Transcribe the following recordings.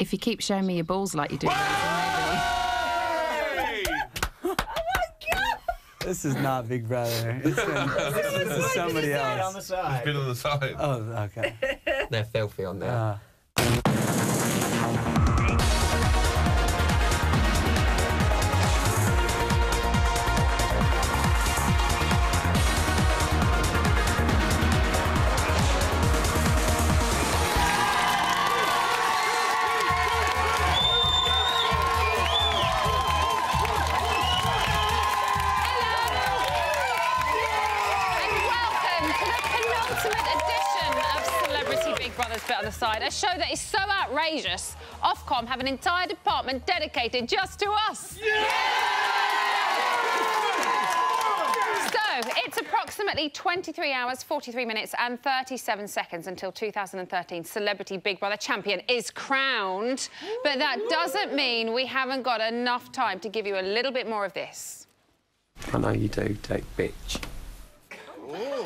If you keep showing me your balls like you do, This is not Big Brother. This is somebody else. On the side. It's been on the side. Oh, okay. They're filthy on there. Bit on the side, a show that is so outrageous, Ofcom have an entire department dedicated just to us. Yeah! So, it's approximately 23 hours, 43 minutes and 37 seconds until 2013 Celebrity Big Brother champion is crowned. But that doesn't mean we haven't got enough time to give you a little bit more of this. I know you do, take bitch.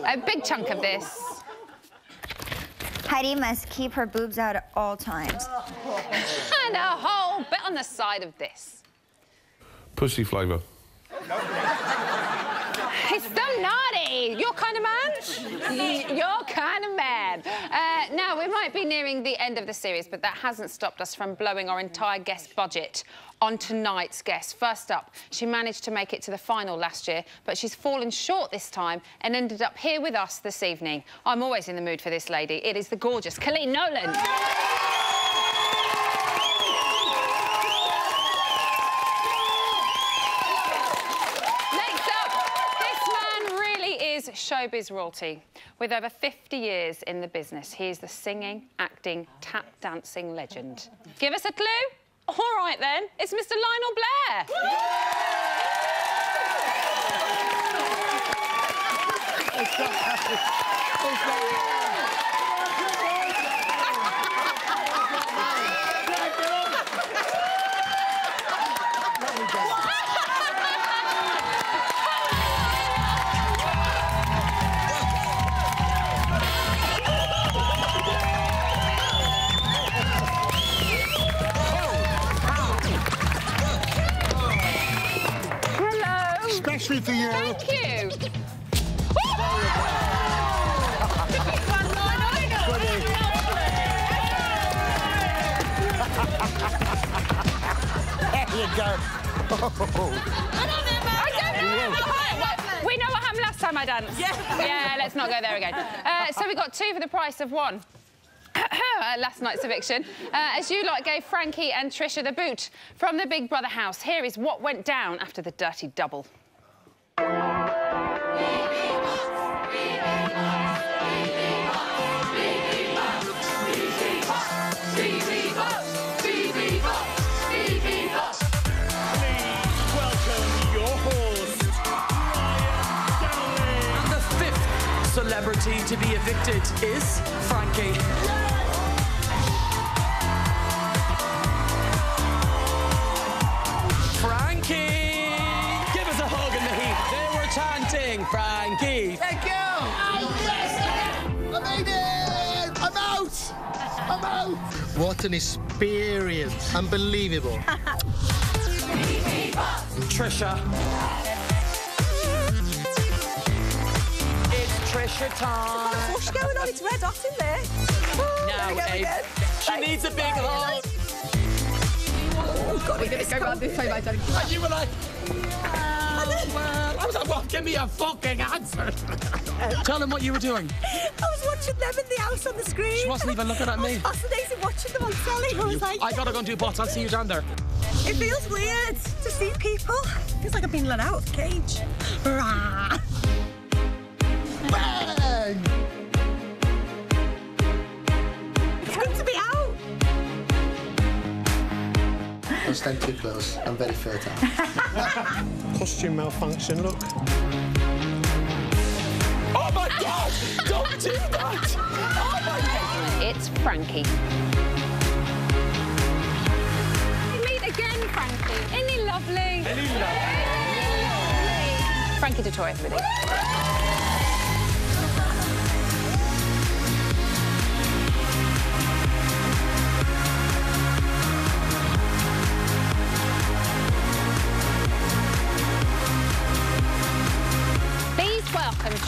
A big chunk of this. Heidi must keep her boobs out at all times. And a whole bit on the side of this. Pussy flavour. It's so naughty. Your kind of man? Your kind of man. Now, we might be nearing the end of the series, but that hasn't stopped us from blowing our entire guest budget on tonight's guest. First up, she managed to make it to the final last year, but she's fallen short this time and ended up here with us this evening. I'm always in the mood for this lady. It is the gorgeous Colleen Nolan. Showbiz royalty. With over 50 years in the business, he is the singing, acting, tap dancing legend. Give us a clue? All right then, it's Mr. Lionel Blair. Especially for you. Thank you. There you go. I don't know. We know what happened last time I danced. Yeah, let's not go there again. So we got 2 for the price of 1. Last night's eviction. As you lot gave Frankie and Trisha the boot from the Big Brother house, here is what went down after the dirty double. Celebrity to be evicted is Frankie. Frankie! Give us a hug in the heat. They were chanting, Frankie. Thank you! I made it! I'm out! I'm out! What an experience. Unbelievable. Trisha. Trisha time. What's going on? It's red hot in there. Now, Abe. She needs a big hug. Oh, God, we're going to go round this way, my darling. And you were like... I was like, well, give me a fucking answer. Tell them what you were doing. I was watching them in the house on the screen. She wasn't even looking at me. I was fascinated watching them on telly. I was like... I gotta go and do BBBOTS. I'll see you down there. It feels weird to see people. It feels like I've been let out of the cage. Rah. Bang! It's good to be out. Don't stand too close. I'm very fertile. Costume malfunction, look. Oh, my God! Don't do that! Oh, my God! It's Frankie. Meet again, Frankie. Isn't he lovely? Isn't he lovely? Frankie Dettori, everybody.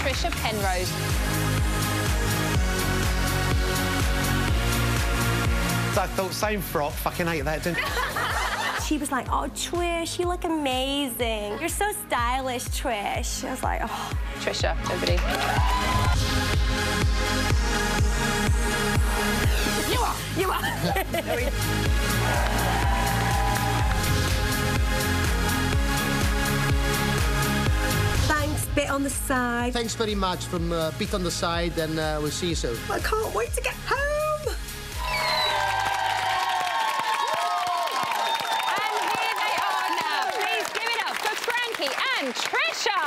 Trisha Penrose. I thought, same frock, fucking hate that, didn't She was like, oh, Trish, you look amazing. You're so stylish, Trish. I was like, oh. Trisha, everybody. You are. Thanks, bit on the side. Thanks very much from Bit on the Side, and we'll see you soon. I can't wait to get home. And here they are now. Please give it up for Frankie and Trisha.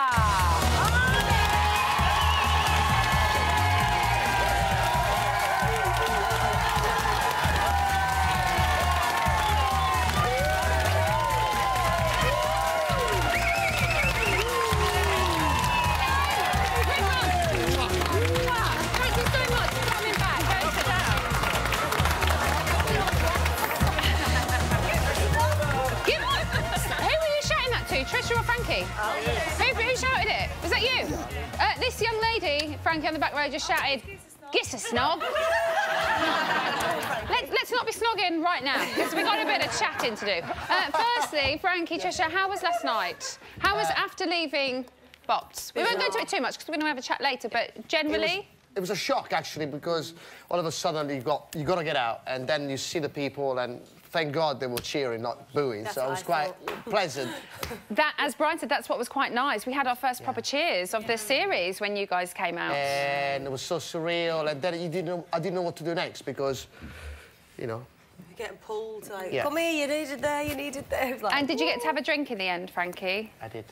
Trisha or Frankie? Who shouted it? Was that you? This young lady, Frankie on the back row, just shouted, "Get a snog." Let's not be snogging right now, because we've got a bit of chatting to do. Firstly, Frankie, Trisha, how was last night? How was after leaving BBBOTS? We won't go into it too much, because we're going to have a chat later, but generally... It was a shock, actually, because all of a sudden you got to get out, and then you see the people, and thank God they were cheering, not booing, so it was quite pleasant. That, as Brian said, that's what was quite nice. We had our first proper cheers of the series when you guys came out. And it was so surreal, and then I didn't know what to do next, because, you know... You're getting pulled, like, come here, you needed there, you needed there. Like, and did you get to have a drink in the end, Frankie? I did.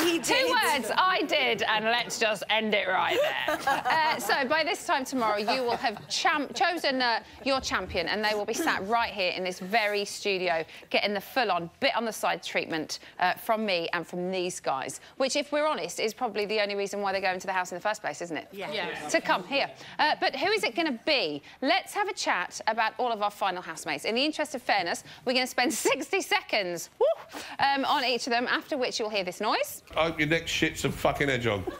We did. 2 words, I did, and let's just end it right there. So by this time tomorrow, you will have chosen your champion, and they will be sat right here in this very studio, getting the full-on bit on the side treatment from me and from these guys, which, if we're honest, is probably the only reason why they go into the house in the first place, isn't it? Yeah. To come here. But who is it going to be? Let's have a chat about all of our final housemates. In the interest of fairness, we're going to spend 60 seconds on each of them, after which you'll hear this noise. I hope your next shit's a fucking hedgehog. It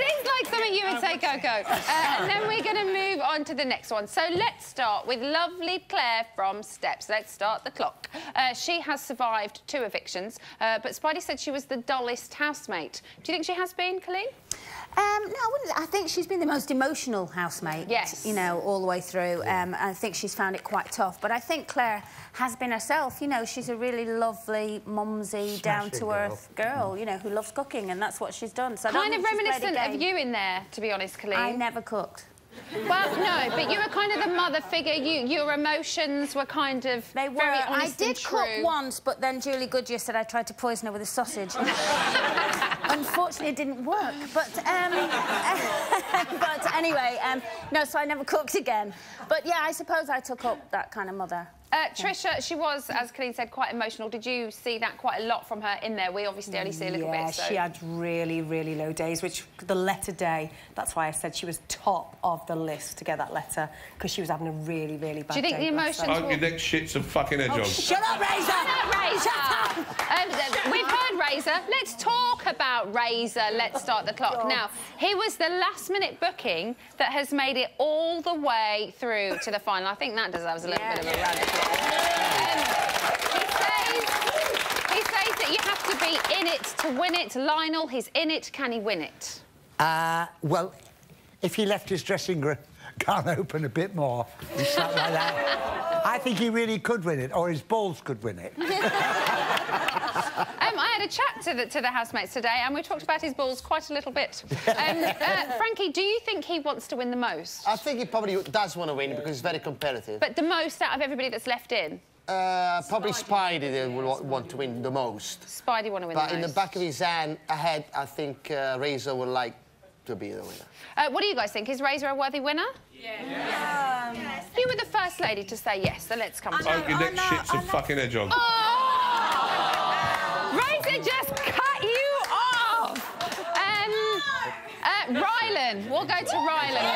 is like something you would say, go. And then we're going to move on to the next one. So let's start with lovely Claire from Steps. Let's start the clock. She has survived 2 evictions, but Spidey said she was the dullest housemate. Do you think she has been, Colleen? No, I wouldn't. I think she's been the most emotional housemate, you know, all the way through. I think she's found it quite tough. But I think Claire has been herself. You know, she's a really lovely, mumsy, down-to-earth girl, you know, who loves cooking, and that's what she's done. So kind of reminiscent of you in there, to be honest, Colleen. I never cooked. Well, no, but you were kind of the mother figure. Your emotions were kind of very honest I did and true. cook once, but then Julie Goodyear said I tried to poison her with a sausage. Unfortunately, it didn't work. But anyway, no, so I never cooked again. But yeah, I suppose I took up that kind of mother. Trisha, she was, as Colleen said, quite emotional. Did you see that quite a lot from her in there? We obviously only see a little bit. So. She had really, really low days, which the letter day, that's why I said she was top of the list to get that letter, because she was having a really, really bad day. Do you think the emotions... I hope your next shit's a fucking hedgehog. Oh, shut up, Razor! Shut up, Razor! We've heard Razor. Let's talk about Razor. Let's start the clock. God. Now, he was the last-minute booking that has made it all the way through to the final. I think that deserves a little bit of a round of applause. He says that you have to be in it to win it. Lionel, he's in it. Can he win it? Well, if he left his dressing room can't open a bit more and stuff like that, I think he really could win it, or his balls could win it. I had a chat to the housemates today, and we talked about his balls quite a little bit. Frankie, do you think he wants to win the most? I think he probably does want to win because he's very competitive. But the most out of everybody that's left in? Probably Spidey will want to win the most. Spidey want to win the most. But in the back of his head, I think Razor would like to be the winner. What do you guys think? Is Razor a worthy winner? Yeah. You were the first lady to say yes, so let's come to I hope your next shit's a fucking hedgehog. Razor just cut you off! Rylan. We'll go to Rylan.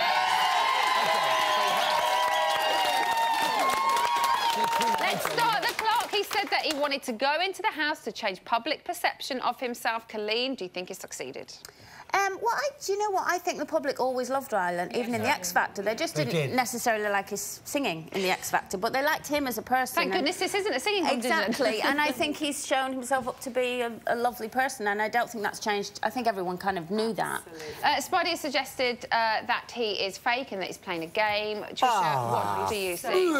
Let's start the clock. He He said that he wanted to go into the house to change public perception of himself. Colleen, do you think he succeeded? Well, do you know what? I think the public always loved Rylan, even in the X Factor. They just didn't necessarily like his singing in the X Factor, but they liked him as a person. Thank goodness this isn't a singing competition. Exactly, and I think he's shown himself up to be a lovely person, and I don't think that's changed. I think everyone kind of knew that. Spidey has suggested that he is fake and that he's playing a game. Trisha, what do you see?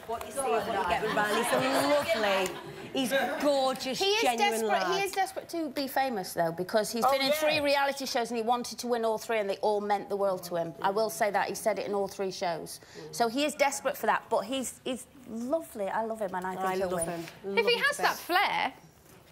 What you see is what you get with Rylan. He's so lovely. He's gorgeous, genuine lad. He is desperate to be famous, though, because he's been in 3 reality shows and he wanted to win all 3 and they all meant the world to him. I will say that. He said it in all 3 shows. So he is desperate for that, but he's lovely. I love him and I think he'll win. If he has that flair...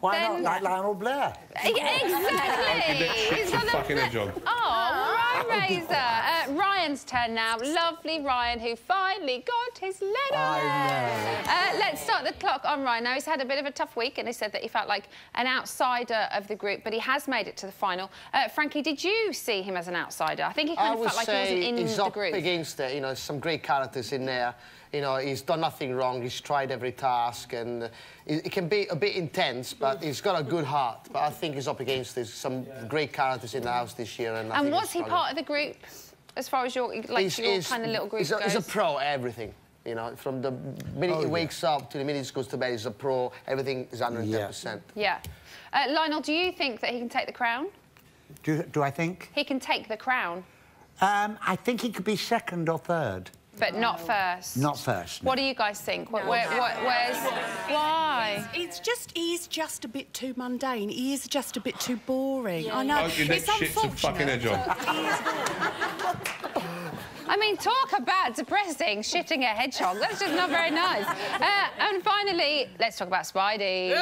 Why not like Lionel Blair? Exactly! He's got fucking hedgehog. Oh, right, Razor. Ryan's turn now. Lovely Ryan, who finally got his letter. I know. Let's start the clock on Ryan. Now, he's had a bit of a tough week, and he said that he felt like an outsider of the group, but he has made it to the final. Frankie, did you see him as an outsider? I think he kind of felt like he wasn't in the group. He's up against it. You know, some great characters in there. You know, he's done nothing wrong. He's tried every task, and it can be a bit intense, but he's got a good heart. But I think he's up against some great characters in the house this year. And was he part of the group, as far as your kind of little group goes? He's a pro at everything. You know, from the minute he wakes up to the minute he goes to bed, he's a pro. Everything is 110%. Yeah. Lionel, do you think that he can take the crown? Do I think? He can take the crown. I think he could be 2nd or 3rd. But not first. Not first. No. What do you guys think? Why? He's just a bit too mundane. He is just a bit too boring. I know. It's unfortunate. Fucking hedgehog. I mean, talk about depressing, shitting a hedgehog. That's just not very nice. And finally, let's talk about Spidey.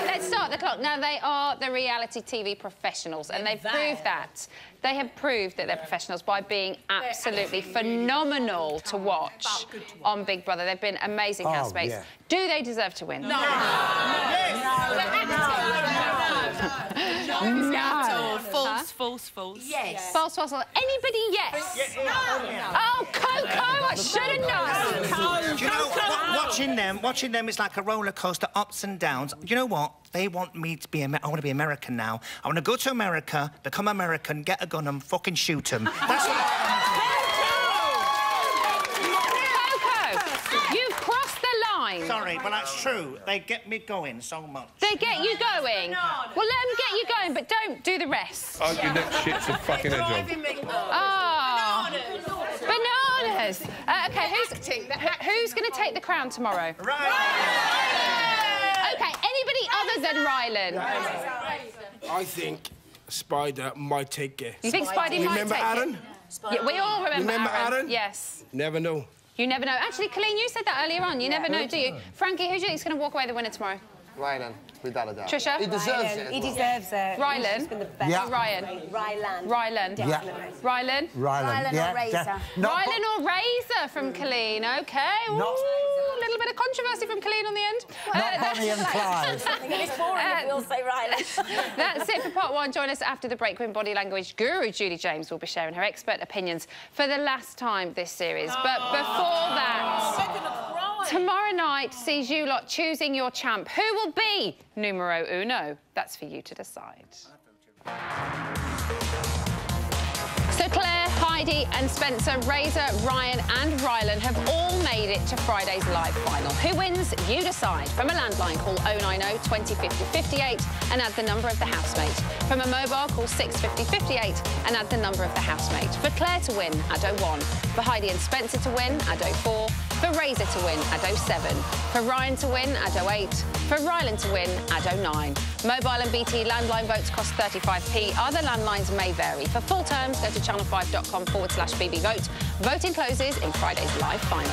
Let's start the clock. Now, they are the reality TV professionals, and they've proved that. They have proved that they're professionals by being absolutely phenomenal to watch on Big Brother. They've been amazing housemates. Do they deserve to win? No. No. False. Yes. False. Anybody, yes? No. Oh, Coco, I should have known. Do you know, watching them is like a roller coaster, ups and downs. Do you know what? They want me to be... I want to be American now. I want to go to America, become American, get a gun and fucking shoot them. That's what Coco, you've crossed the line. Sorry, but that's true. They get me going so much. They get you going? Well, let them get you going, but don't do the rest. Oh, your next shit's a fucking hedgehog. Oh. Bananas. OK, who's going to take the crown tomorrow? OK, anybody other than Rylan? I think Spider might take it. You think Spidey might take it? Remember Aaron? Yeah, we all remember Aaron? Yes. Never know. You never know. Actually, Colleen, you said that earlier on. You never know, do you? Frankie, who do you think is going to walk away the winner tomorrow? Rylan, without a doubt. Trisha? He deserves it. He deserves it. Rylan? He's been the best. Yeah. Ryan? Rylan. Yeah. Rylan? Rylan or Razor. Rylan or Razor from Colleen. OK. Ooh, a little bit of controversy from Colleen on the end. Not Bonnie and Clyde. I think it's boring if we all say Rylan. That's it for part 1. Join us after the break when body language guru Julie James will be sharing her expert opinions for the last time this series. But before that, tomorrow night sees you lot choosing your champ. Who will be numero uno? That's for you to decide. So Claire, Heidi and Spencer, Razor, Ryan and Rylan have all made it to Friday's live final. Who wins? You decide. From a landline, call 090 20 50 58 and add the number of the housemate. From a mobile, call 650 58 and add the number of the housemate. For Claire to win, add 01. For Heidi and Spencer to win, add 04. For Razor to win, add 07. For Ryan to win, add 08. For Rylan to win, add 09. Mobile and BT landline votes cost 35p. Other landlines may vary. For full terms, go to channel5.com/BBVote. Voting closes in Friday's live final.